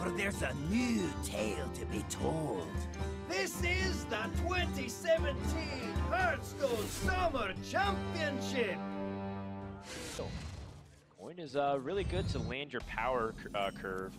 for there's a new tale to be told. This is the 2017 Hearthstone Summer Championship! Coin is really good to land your power curve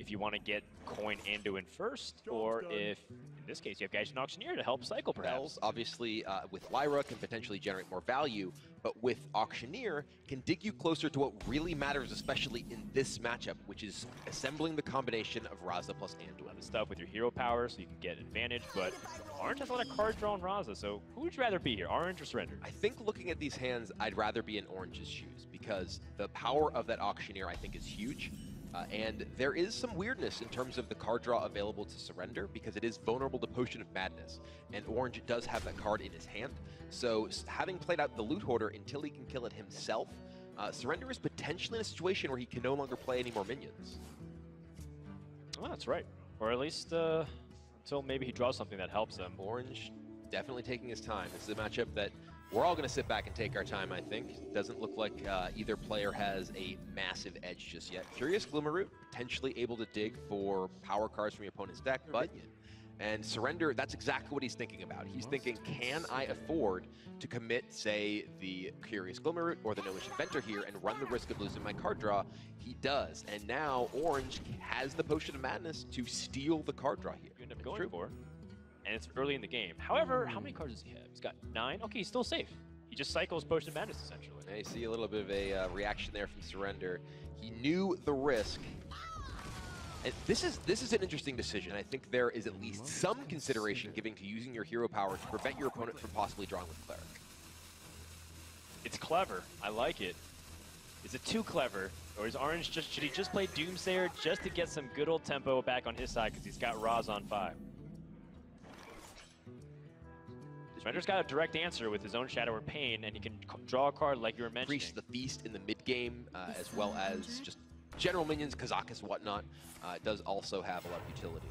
if you want to get coin Anduin first, or if, in this case, you have guys in Auctioneer to help cycle, perhaps. Bells, obviously, with Lyra can potentially generate more value, but with Auctioneer can dig you closer to what really matters, especially in this matchup, which is assembling the combination of Raza plus Anduin. The stuff with your hero power so you can get advantage, but Orange has a lot of cards drawn Raza, so who would you rather be here, Orange or Surrender? I think looking at these hands, I'd rather be in Orange's shoes, because the power of that Auctioneer, I think, is huge. And there is some weirdness in terms of the card draw available to Surrender, because it is vulnerable to Potion of Madness, and Orange does have that card in his hand. So having played out the Loot Hoarder until he can kill it himself, Surrender is potentially in a situation where he can no longer play any more minions. Oh, that's right. Or at least until maybe he draws something that helps him. Orange definitely taking his time. This is a matchup that we're all going to sit back and take our time, I think. Doesn't look like either player has a massive edge just yet. Curious Glimmerroot, potentially able to dig for power cards from your opponent's deck, but... And Surrender, that's exactly what he's thinking about. He's thinking, can I afford to commit, say, the Curious Glimmerroot or the Gnomish Inventor here and run the risk of losing my card draw? He does. And now Orange has the Potion of Madness to steal the card draw here. You end up going for, and it's early in the game. However, how many cards does he have? He's got 9. Okay, he's still safe. He just cycles Potion of Madness, essentially. I see a little bit of a reaction there from Surrender. He knew the risk. And this is an interesting decision. I think there is at least some consideration given to using your hero power to prevent your opponent from possibly drawing with Cleric. It's clever. I like it. Is it too clever? Or is Orange should he just play Doomsayer just to get some good old tempo back on his side because he's got Raza on 5? Surrender's got a direct answer with his own Shadow or Pain, and he can draw a card like you were mentioning. Priest the Feast in the mid-game, as well as just general minions, Kazakus, whatnot. It does also have a lot of utility.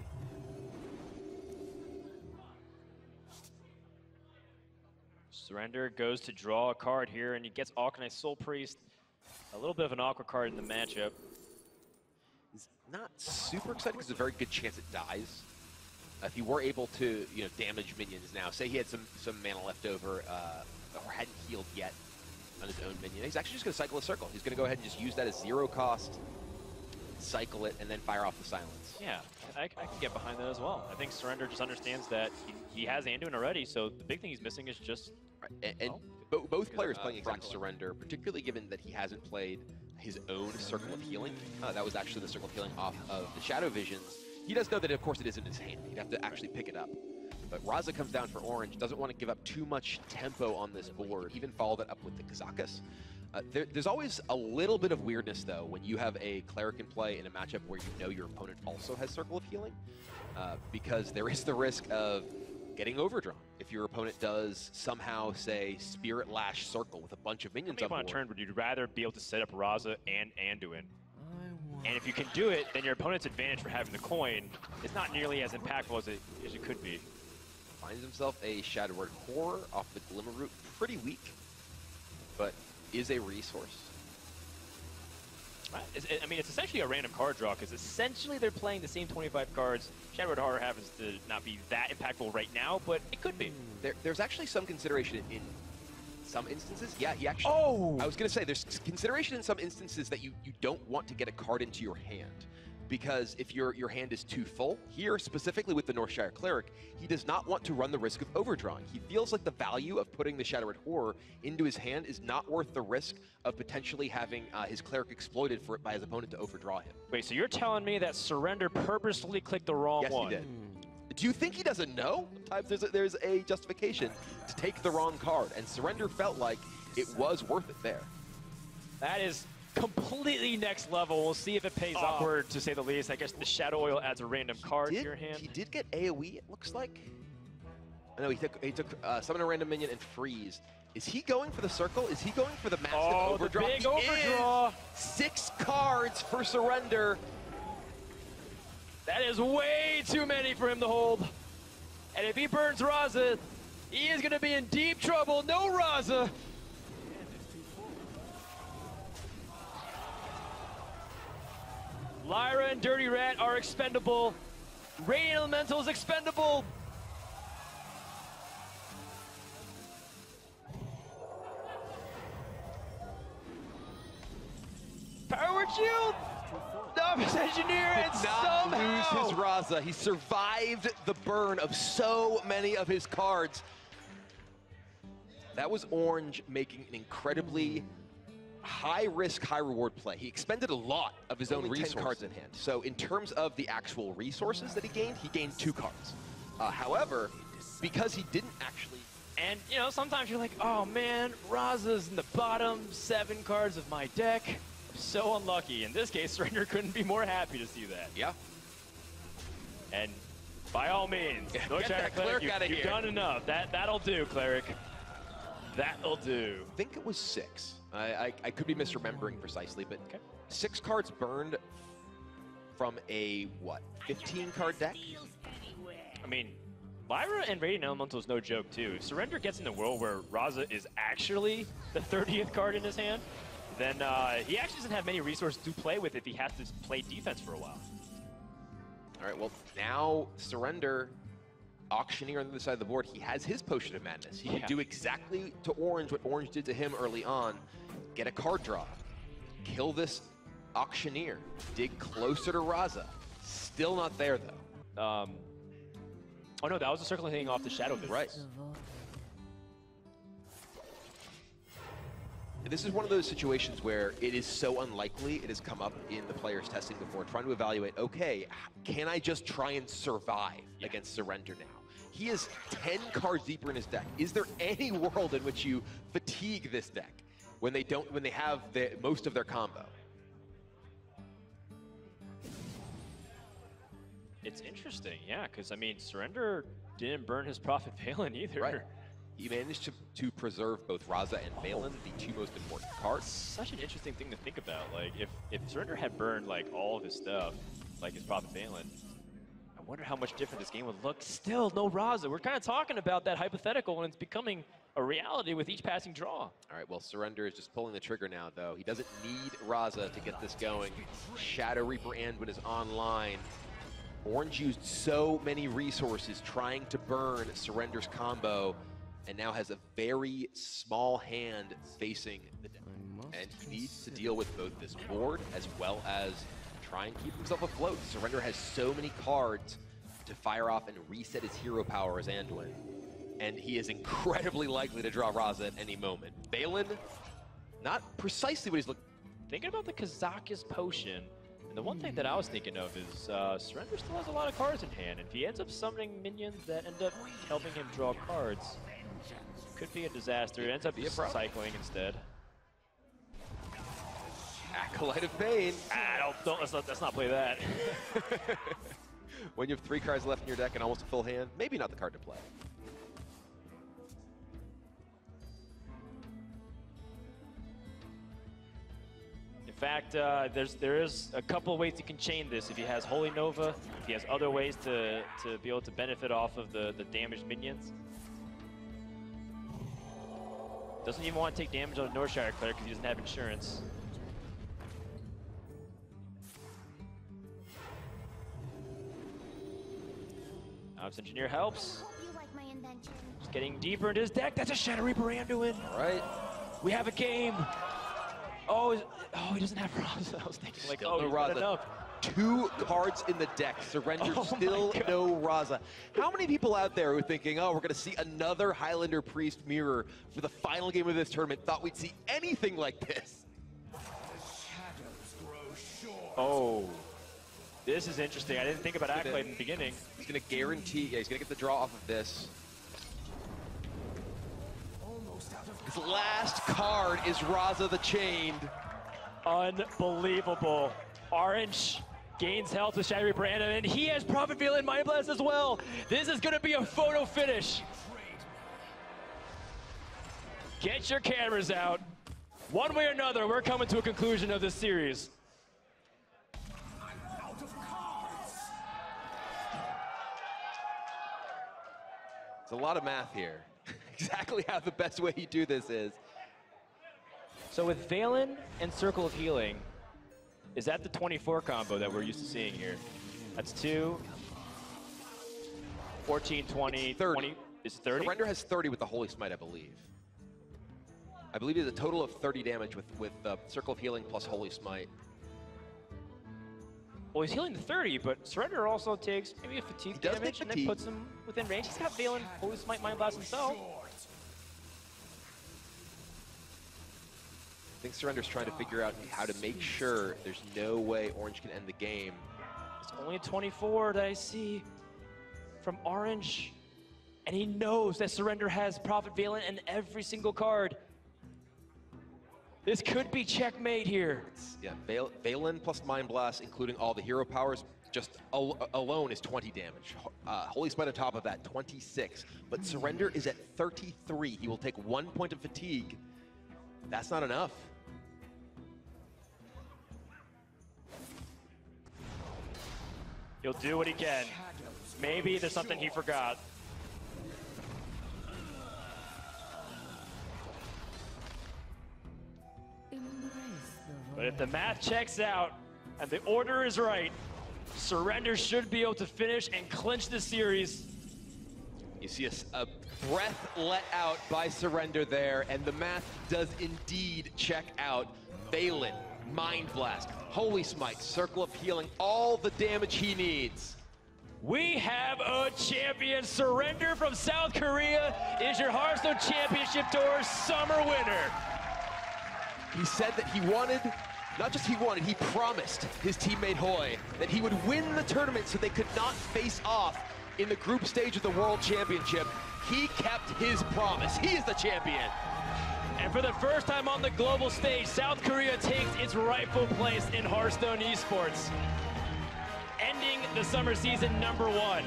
Surrender goes to draw a card here, and he gets Alkanite Soul Priest. A little bit of an awkward card in the matchup. He's not super excited because there's a very good chance it dies. If he were able to, damage minions now, say he had some mana left over or hadn't healed yet on his own minion, he's actually just going to cycle a circle. He's going to go ahead and just use that as 0 cost, cycle it, and then fire off the silence. Yeah, I can get behind that as well. I think Surrender just understands that he has Anduin already, so the big thing he's missing is just... Right. And both players playing against Surrender, particularly given that he hasn't played his own Circle of Healing. That was actually the Circle of Healing off of the Shadow Visions. He does know that, of course, it is in his hand. He'd have to actually pick it up. But Raza comes down for Orange, doesn't want to give up too much tempo on this board, even follow that up with the Kazakus. There's always a little bit of weirdness, though, when you have a Cleric in play in a matchup where you know your opponent also has Circle of Healing, because there is the risk of getting overdrawn. If your opponent does somehow, say, Spirit Lash Circle with a bunch of minions on board. On a turn, would you rather be able to set up Raza and Anduin? And if you can do it, then your opponent's advantage for having the coin is not nearly as impactful as it could be. Finds himself a Shadow Word Horror off the Glimmerroot. Pretty weak, but is a resource. I mean, it's essentially a random card draw, because essentially they're playing the same 25 cards. Shadow Word Horror happens to not be that impactful right now, but it could be. There's actually some consideration in some instances. Yeah, he actually... Oh! I was going to say, there's consideration in some instances that you don't want to get a card into your hand. Because if your hand is too full, here specifically with the Northshire Cleric, he does not want to run the risk of overdrawing. He feels like the value of putting the Shadow Word Horror into his hand is not worth the risk of potentially having his Cleric exploited for it by his opponent to overdraw him. Wait, so you're telling me that Surrender purposefully clicked the wrong one? Yes, he did. Do you think he doesn't know? Sometimes there's a justification to take the wrong card, and Surrender felt like it was worth it there. That is completely next level. We'll see if it pays awkward, to say the least. I guess the Shadow Oil adds a random card to your hand. He did get AoE, it looks like. No, he took summon a random minion and freeze. Is he going for the circle? Is he going for the massive overdraw? The big overdraw. 6 cards for Surrender. That is way too many for him to hold. And if he burns Raza, he is going to be in deep trouble. No Raza. Lyra and Dirty Rat are expendable. Radiant Elemental is expendable. Power shield. Novice Engineer and somehow lose his Raza. He survived the burn of so many of his cards. That was Orange making an incredibly high-risk, high-reward play. He expended a lot of his own resources. 10 cards in hand. So in terms of the actual resources that he gained 2 cards. However, because he didn't actually... And, you know, sometimes you're like, oh man, Raza's in the bottom 7 cards of my deck. I'm so unlucky. In this case, Surrender couldn't be more happy to see that. Yeah. And by all means, no Cleric, you've done enough. That'll do, Cleric. That'll do. I think it was 6. I could be misremembering precisely, but 6 cards burned from a, what, 15-card deck? I mean, Lyra and Radiant Elemental is no joke, too. If Surrender gets in the world where Raza is actually the 30th card in his hand, then he actually doesn't have many resources to play with if he has to play defense for a while. All right, well, now Surrender, Auctioneer on the other side of the board, he has his Potion of Madness. He can do exactly to Orange what Orange did to him early on. Get a card draw, kill this Auctioneer, dig closer to Raza. Still not there, though. Oh no, that was a circling thing off the Shadow Vision. Right. And this is one of those situations where it is so unlikely it has come up in the players' testing before, trying to evaluate, okay, can I just try and survive against Surrender now? He is 10 cards deeper in his deck. Is there any world in which you fatigue this deck when they have most of their combo? It's interesting, yeah, because I mean, Surrender didn't burn his Prophet Valen either. Right. He managed to preserve both Raza and Valen, the 2 most important cards. Such an interesting thing to think about. Like, if Surrender had burned like all of his stuff, like his Prophet Valen, I wonder how much different this game would look. Still, no Raza. We're kind of talking about that hypothetical, and it's becoming a reality with each passing draw. All right, well, Surrender is just pulling the trigger now, though. He doesn't need Raza to get this going. Shadow Reaper Anduin is online. Orange used so many resources trying to burn Surrender's combo, and now has a very small hand facing the deck. And he needs to deal with both this board as well as try and keep himself afloat. Surrender has so many cards to fire off and reset his hero power as Anduin. And he is incredibly likely to draw Raza at any moment. Valen, not precisely what he's looking. Thinking about the Kazakus potion, and the one thing that I was thinking of is Surrender still has a lot of cards in hand. And if he ends up summoning minions that end up helping him draw cards, could be a disaster. It ends up cycling instead. Acolyte of Pain. Let's not play that. When you have 3 cards left in your deck and almost a full hand, maybe not the card to play. In fact, there is a couple of ways you can chain this. If he has Holy Nova, if he has other ways to be able to benefit off of the damaged minions. Doesn't even want to take damage on a Northshire Cleric because he doesn't have insurance. Novice Engineer helps. Just getting deeper into his deck. That's a Shadow Reaper Anduin. All right. We have a game. Oh, he doesn't have Raza. I was thinking like, still no Raza. Enough. 2 cards in the deck. Surrender, still no Raza. How many people out there who are thinking, oh, we're going to see another Highlander Priest mirror for the final game of this tournament, thought we'd see anything like this? Oh, this is interesting. I didn't think about Acolyte in the beginning. He's going to guarantee, he's going to get the draw off of this. His last card is Raza the Chained. Unbelievable. Orange gains health with Shadow Reaper Anduin, and he has Prophet Valen Mind Blast as well. This is going to be a photo finish. Get your cameras out. One way or another, we're coming to a conclusion of this series. It's a lot of math here. Exactly how the best way you do this is. So with Valen and Circle of Healing, is that the 24 combo that we're used to seeing here? That's 2, 14, 20, 20. Is it 30? Surrender has 30 with the Holy Smite, I believe. I believe it's a total of 30 damage with Circle of Healing plus Holy Smite. Well, he's healing to 30, but Surrender also takes maybe a fatigue damage and then puts him within range. He's got Valen, Holy Smite, Mind Blast himself. I think Surrender's trying to figure out how to make sure there's no way Orange can end the game. It's only a 24 that I see from Orange. And he knows that Surrender has Prophet Valen in every single card. This could be checkmate here. Yeah, Valen plus Mind Blast, including all the hero powers, just alone is 20 damage. Holy Smite on top of that, 26. But Surrender is at 33. He will take 1 point of fatigue. That's not enough. He'll do what he can. Maybe there's something he forgot. But if the math checks out and the order is right, Surrender should be able to finish and clinch the series. You see a breath let out by Surrender there, and the math does indeed check out. Valen, Mind Blast, Holy Smite, Circle of Healing, all the damage he needs. We have a champion. Surrender from South Korea is your Hearthstone Championship Tour summer winner. He said that he wanted, not just he wanted, he promised his teammate Hoy that he would win the tournament so they could not face off in the group stage of the World Championship. He kept his promise. He is the champion. And for the first time on the global stage, South Korea takes its rightful place in Hearthstone esports, ending the summer season #1.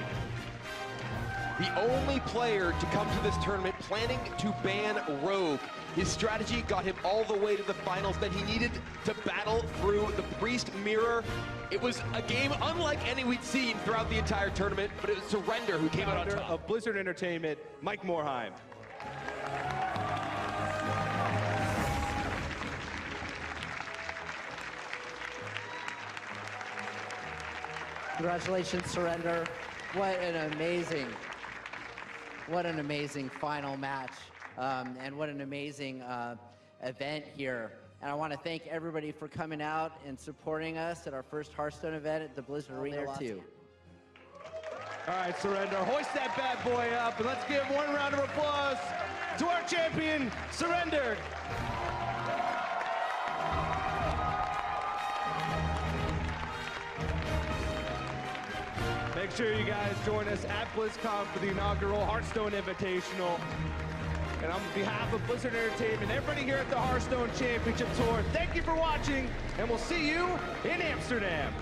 The only player to come to this tournament planning to ban Rogue. His strategy got him all the way to the finals that he needed to battle through the Priest mirror. It was a game unlike any we'd seen throughout the entire tournament, but it was Surrender who came out on top. Of Blizzard Entertainment, Mike Morheim. Congratulations, Surrender. What an amazing final match. And what an amazing event here. And I want to thank everybody for coming out and supporting us at our first Hearthstone event at the Blizzard Arena 2. All right, Surrender, hoist that bad boy up, and let's give one round of applause to our champion, Surrender. Make sure you guys join us at BlizzCon for the inaugural Hearthstone Invitational. And on behalf of Blizzard Entertainment, everybody here at the Hearthstone Championship Tour, thank you for watching, and we'll see you in Amsterdam.